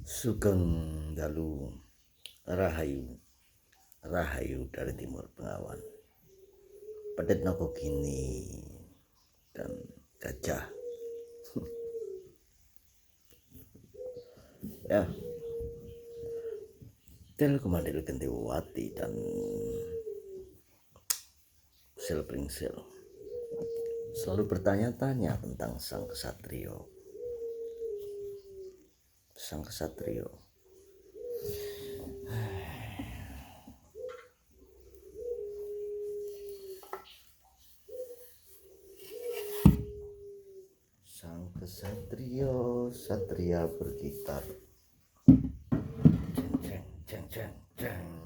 Sugeng Dalu Rahayu Rahayu dari Timur Bengawan, Pedet Nokogini dan Gajah. Ya, Tel Kumandil Gentiwati dan Selpringsel selalu bertanya-tanya tentang sang kesatrio. Sang kesatrio satria bergitar. Jeng jeng jeng jeng.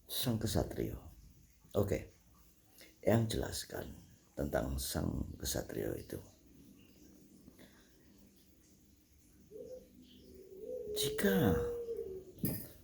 Sang kesatrio. Oke. Yang jelaskan tentang sang kesatrio itu. Jika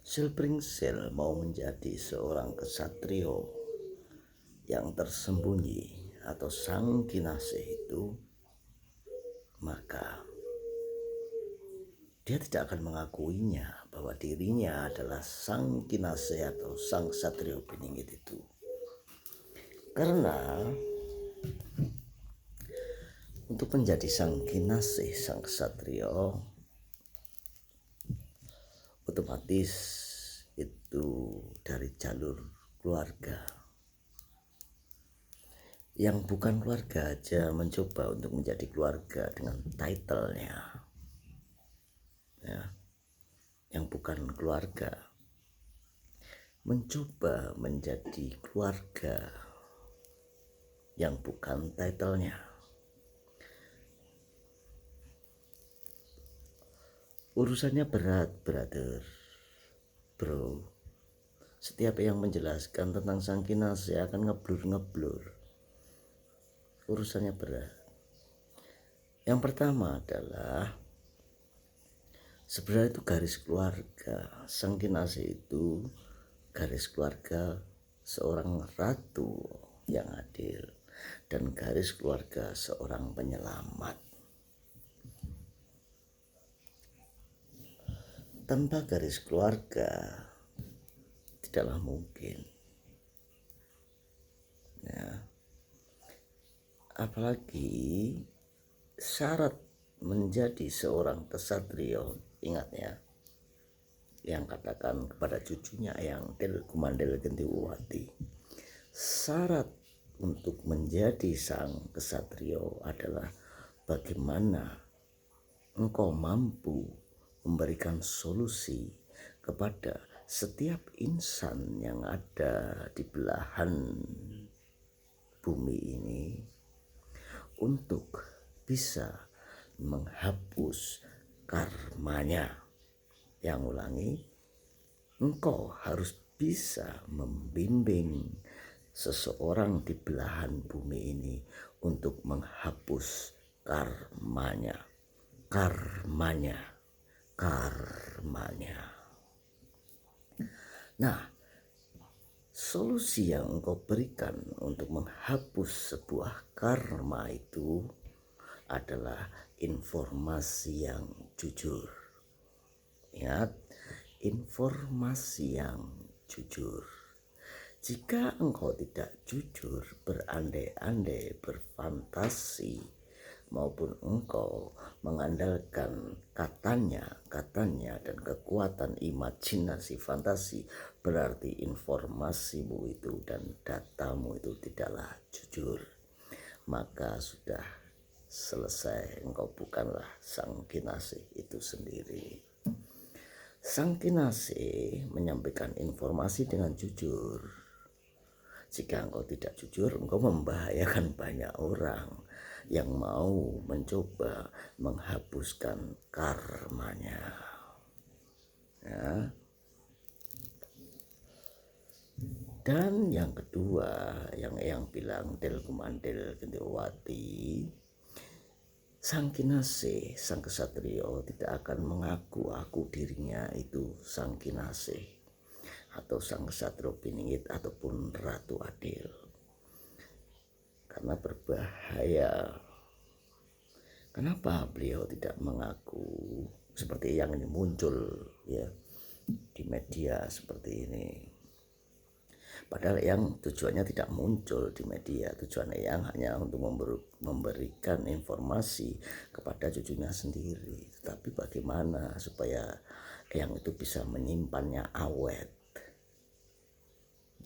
Selpringsel mau menjadi seorang kesatrio yang tersembunyi atau sang kinasih itu, maka dia tidak akan mengakuinya bahwa dirinya adalah sang kinasih atau sang kesatrio peningit itu. Karena untuk menjadi sang kinasih, sang kesatrio, otomatis itu dari jalur keluarga. Yang bukan keluarga aja mencoba untuk menjadi keluarga dengan title-nya. Ya. Yang bukan keluarga mencoba menjadi keluarga yang bukan title-nya. Urusannya berat, brother, bro. Setiap yang menjelaskan tentang sang kinasih akan ngeblur. Urusannya berat. Yang pertama adalah sebenarnya itu garis keluarga. Sang kinasih itu garis keluarga seorang ratu yang adil dan garis keluarga seorang penyelamat. Tanpa garis keluarga tidaklah mungkin. Ya. Apalagi syarat menjadi seorang kesatrio, ingat ya, yang katakan kepada cucunya yang Tel Kumandil Gentiwati, syarat untuk menjadi sang kesatrio adalah bagaimana engkau mampu memberikan solusi kepada setiap insan yang ada di belahan bumi ini untuk bisa menghapus karmanya. Yang ulangi, engkau harus bisa membimbing seseorang di belahan bumi ini untuk menghapus karmanya. Nah, solusi yang engkau berikan untuk menghapus sebuah karma itu adalah informasi yang jujur. Ingat, informasi yang jujur. Jika engkau tidak jujur, berandai-andai, berfantasi, maupun engkau mengandalkan katanya dan kekuatan imajinasi fantasi, berarti informasimu itu dan datamu itu tidaklah jujur. Maka sudah selesai, engkau bukanlah sang kinasih itu sendiri. Sang kinasih menyampaikan informasi dengan jujur. Jika engkau tidak jujur, engkau membahayakan banyak orang yang mau mencoba menghapuskan karmanya. Ya. Dan yang kedua, yang Eyang bilang Del Kumandel Gendewati, Sang Kinasih, sang kesatrio tidak akan mengaku dirinya itu sang Kinasih atau sang kesatrio Piningit ataupun Ratu Adil, karena berbahaya. Kenapa beliau tidak mengaku seperti yang ini muncul ya di media seperti ini? Padahal yang tujuannya tidak muncul di media, tujuannya yang hanya untuk memberikan informasi kepada cucunya sendiri. Tapi bagaimana supaya yang itu bisa menyimpannya awet?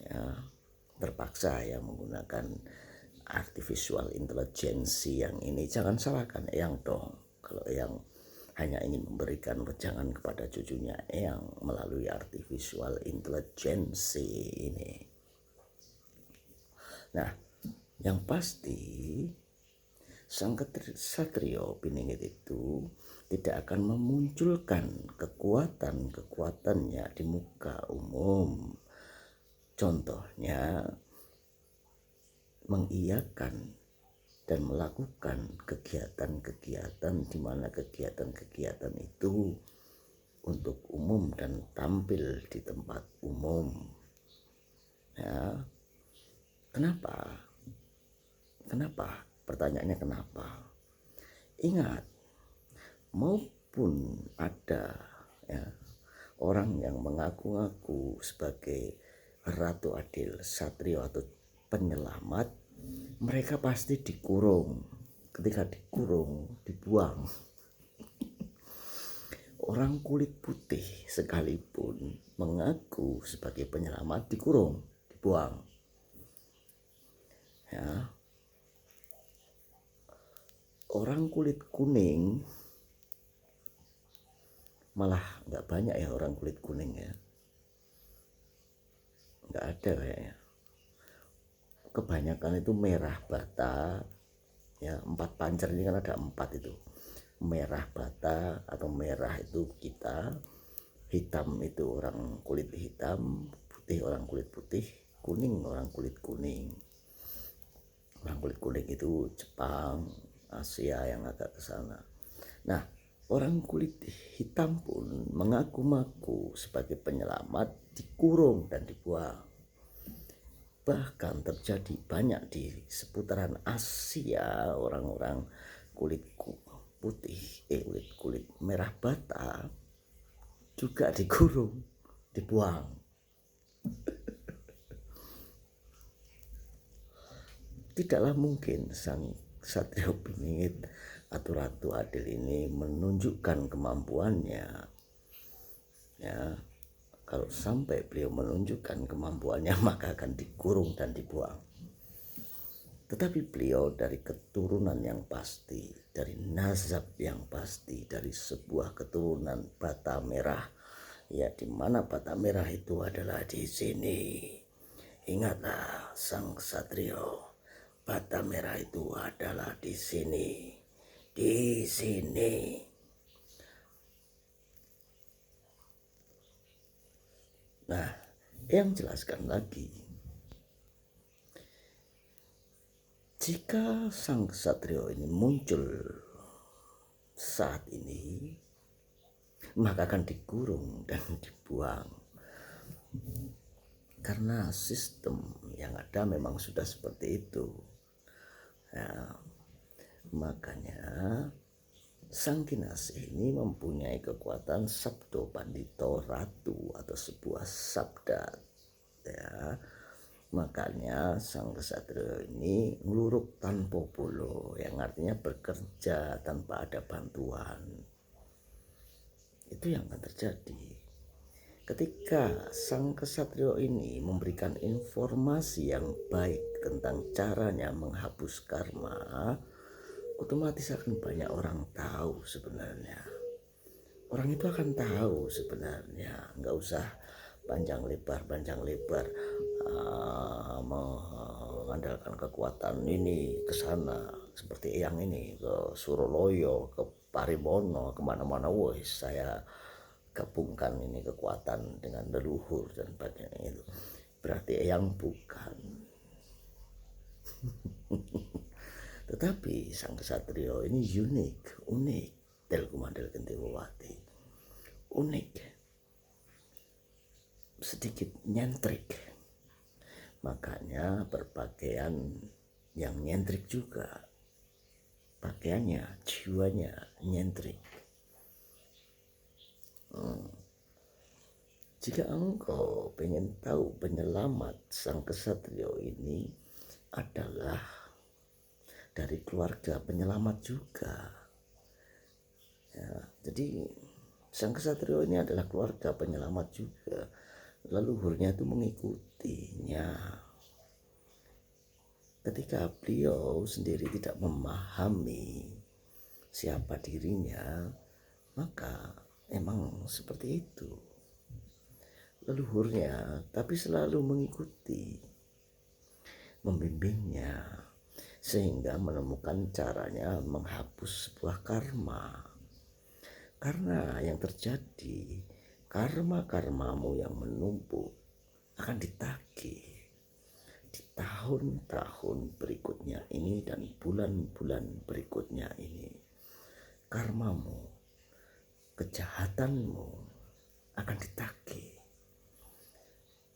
Ya, terpaksa ya menggunakan artificial intelligence yang ini. Jangan salahkan yang dong kalau yang hanya ingin memberikan wejangan kepada cucunya yang melalui artificial intelligence ini. Nah, yang pasti sang kesatrio Piningit itu tidak akan memunculkan kekuatannya di muka umum. Contohnya mengiyakan dan melakukan kegiatan-kegiatan di mana kegiatan-kegiatan itu untuk umum dan tampil di tempat umum. Ya, kenapa? Kenapa? Pertanyaannya kenapa? Ingat, maupun ada ya, orang yang mengaku-ngaku sebagai Ratu Adil, Satrio atau penyelamat, mereka pasti dikurung. Ketika dikurung, dibuang. Orang kulit putih sekalipun mengaku sebagai penyelamat dikurung, dibuang. Ya. Orang kulit kuning malah nggak banyak ya orang kulit kuning ya. Nggak ada kayaknya. Kebanyakan itu merah bata ya, 4 pancer ini kan ada 4 itu, merah bata atau merah itu kita, hitam itu orang kulit hitam, putih orang kulit putih, kuning orang kulit kuning. Orang kulit kuning itu Jepang, Asia yang agak ke sana. Nah, orang kulit hitam pun mengaku-ngaku sebagai penyelamat dikurung dan dibuang. Bahkan terjadi banyak di seputaran Asia, orang-orang kulit putih, kulit merah bata juga dikurung, dibuang. Tidaklah mungkin sang Satrio Piningit atau Ratu Adil ini menunjukkan kemampuannya. Ya, kalau sampai beliau menunjukkan kemampuannya maka akan dikurung dan dibuang. Tetapi beliau dari keturunan yang pasti, dari nazab yang pasti, dari sebuah keturunan bata merah. Ya, di mana bata merah itu adalah di sini. Ingatlah sang Satrio, bata merah itu adalah di sini. Di sini. Nah, yang jelaskan lagi, jika sang Satrio ini muncul saat ini, maka akan dikurung dan dibuang. Karena sistem yang ada memang sudah seperti itu. Nah, makanya Sang Kinasih ini mempunyai kekuatan Sabdo Pandito Ratu atau sebuah sabda. Ya, makanya sang kesatrio ini ngeluruk tanpa bolo, yang artinya bekerja tanpa ada bantuan. Itu yang akan terjadi ketika sang kesatrio ini memberikan informasi yang baik tentang caranya menghapus karma. Otomatis akan banyak orang tahu sebenarnya. Orang itu akan tahu sebenarnya, nggak usah panjang lebar mengandalkan kekuatan ini ke sana seperti yang ini ke Suroloyo, ke Parimono, kemana-mana. Woi, saya gabungkan ini kekuatan dengan leluhur dan sebagainya itu. berarti Eyang bukan. Tetapi sang kesatrio ini unik Telku Mandel Gentiwawati. Unik, sedikit nyentrik. Makanya berpakaian yang nyentrik juga. Pakaiannya, jiwanya nyentrik. Jika engkau pengen tahu penyelamat sang kesatrio ini adalah dari keluarga penyelamat juga. Ya, jadi sang kesatrio ini adalah keluarga penyelamat juga. Leluhurnya itu mengikutinya. Ketika beliau sendiri tidak memahami siapa dirinya, maka emang seperti itu leluhurnya, tapi selalu mengikuti, membimbingnya, sehingga menemukan caranya menghapus sebuah karma. Karena yang terjadi, karma-karmamu yang menumpuk akan ditagih di tahun-tahun berikutnya ini dan bulan-bulan berikutnya ini. Karmamu, kejahatanmu akan ditagih.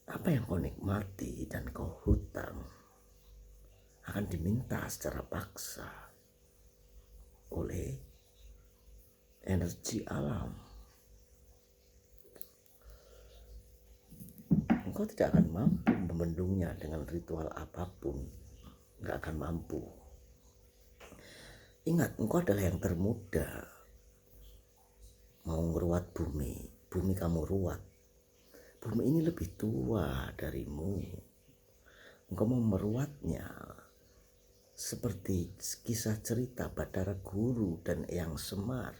Apa yang kau nikmati dan kau hutang akan diminta secara paksa oleh energi alam. Engkau tidak akan mampu membendungnya dengan ritual apapun. Enggak akan mampu. Ingat, engkau adalah yang termuda. Mau ngeruat bumi, bumi kamu ruat. Bumi ini lebih tua darimu. Engkau mau meruatnya seperti kisah cerita Bathara Guru dan Eyang Semar,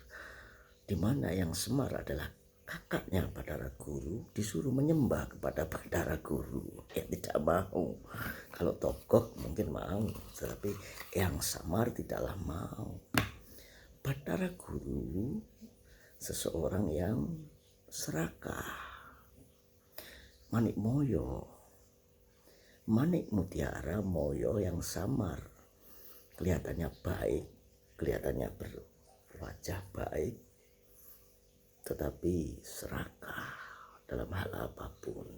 di mana Eyang Semar adalah kakaknya Bathara Guru, disuruh menyembah kepada Bathara Guru. Tidak mau. Kalau tokoh mungkin mau, tetapi Eyang Semar tidaklah mau. Bathara Guru seseorang yang serakah. Manik Moyo, Manik Mutiara Moyo yang samar, kelihatannya baik, kelihatannya berwajah baik, tetapi serakah dalam hal apapun.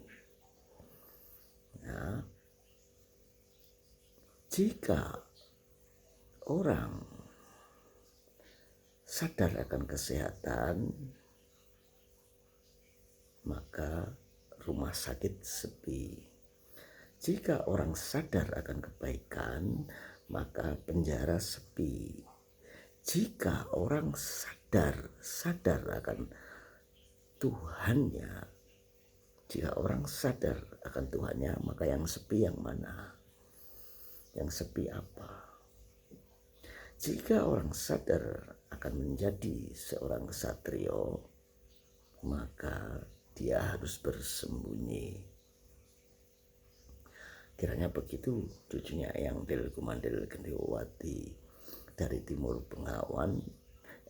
Ya. Jika orang sadar akan kesehatan, maka rumah sakit sepi. Jika orang sadar akan kebaikan, maka penjara sepi. Jika orang sadar akan Tuhannya, jika orang sadar akan Tuhannya, maka yang sepi yang mana? Yang sepi apa? Jika orang sadar akan menjadi seorang ksatrio, maka dia harus bersembunyi. Kiranya begitu cucunya Eyang Telku Mandel Gentiwawati dari Timur Bengawan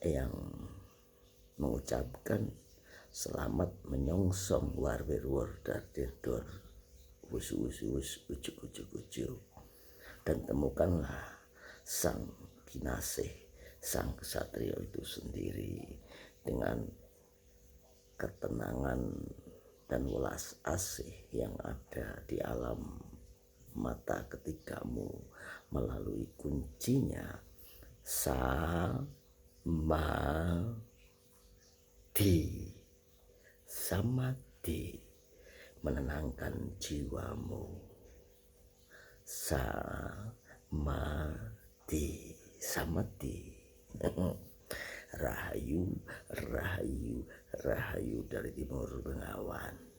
yang mengucapkan selamat menyongsong warwirwur dardedor wus ujuk dan temukanlah sang kinasih, sang ksatrio itu sendiri dengan ketenangan dan welas asih yang ada di alam mata ketigamu melalui kuncinya samadhi, samadhi, menenangkan jiwamu. Samadhi. Rahayu dari Timur Bengawan.